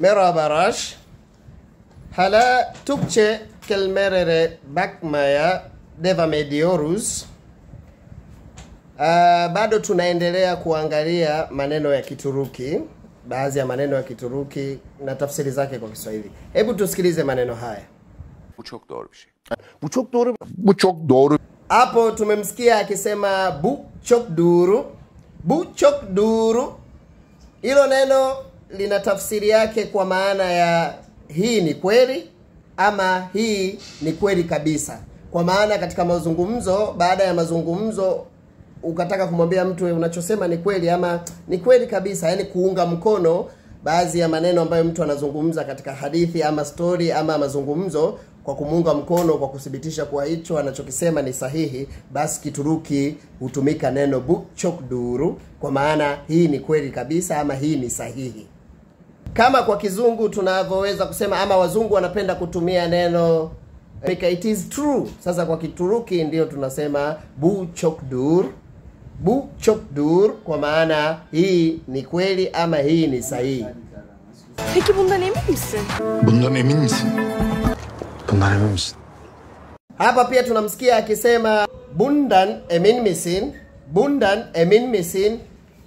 Merhaba Rash. Hala Türkçe kelimelere bakmaya devam ediyoruz. Bado tunaendelea kuangalia maneno ya Kituruki, baadhi ya maneno ya Kituruki na tafsiri zake kwa Kiswahili. Hebu tusikilize maneno haya. Bu çok doğru bir şey. Bu çok doğru. Bu çok doğru. Hapo tumemsikia akisema bu çok duru. Bu çok duru. Hilo neno lina tafsiri yake kwa maana ya hii ni kweli ama hii ni kweli kabisa. Kwa maana katika mazungumzo, baada ya mazungumzo ukataka kumwambia mtu unachosema ni kweli ama ni kweli kabisa, yani kuunga mkono baadhi ya maneno ambayo mtu anazungumza katika hadithi ama story ama mazungumzo, kwa kumuunga mkono kwa kuthibitisha kuwa hicho anachokisema ni sahihi, basi Kituruki hutumika neno bu çok duru kwa maana hii ni kweli kabisa ama hii ni sahihi. Kama kwa Kizungu tunavyoweza kusema ama wazungu wanapenda kutumia neno it is true. Sasa kwa Kituruki ndio tunasema bu çok dur. Bu çok dur kwa maana hii ni kweli ama hii ni sahihi. Peki bundan emin misin? Bundan emin misin? Bundan emin misin? Hapa pia tunamsikia akisema bundan emin misin? Bundan emin misin?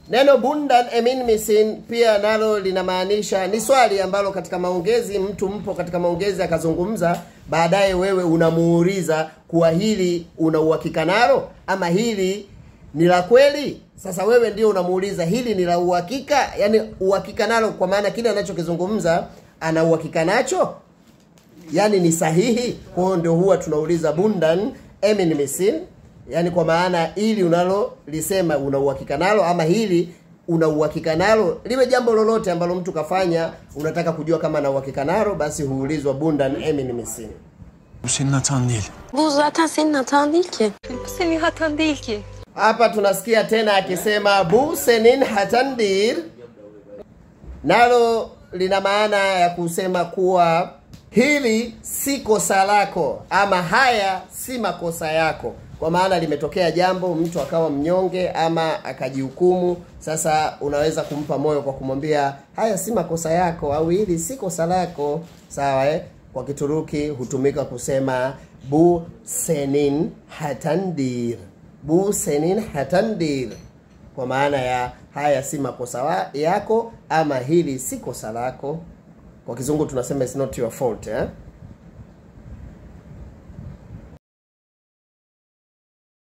Neno bundan emin misin pia nalo linamaanisha ni swali ambalo katika maongezi, mtu mpo katika maongezi akazungumza, baadaye wewe unamuuliza kuwa hili una uhakika nalo ama hili ni la kweli. Sasa wewe ndio unamuuliza hili ni la uhakika, yani uhakika nalo kwa maana kile anachokizungumza ana uhakika nacho, yani ni sahihi. Kwa hiyo ndio huwa tunauliza bundan emin misin, yani kwa maana ili unalo lisema una uhakika nalo ama hili una uhakika nalo, liwe jambo lolote ambalo mtu kafanya unataka kujua kama ana uhakika nalo, basi huulizwa bundan emin misin. Bu senin hatan değil. Bu zaten senin hatan değil ki. Bu senin hatan değil ki. Hapa tunasikia tena akisema bu senin hatan değil. Nalo lina maana ya kusema kuwa hili si kosa lako ama haya si makosa yako. Kwa maana limetokea jambo, mtu akawa mnyonge ama akajihukumu, sasa unaweza kumpa moyo kwa kumwambia haya si makosa yako au hili si kosa lako. Sawa Kwa Kituruki hutumika kusema bu senin hatan değil. Bu senin hatan değil. Kwa maana ya haya si makosa yako ama hili si kosa lako. Kwa Kizungu tunasema it's not your fault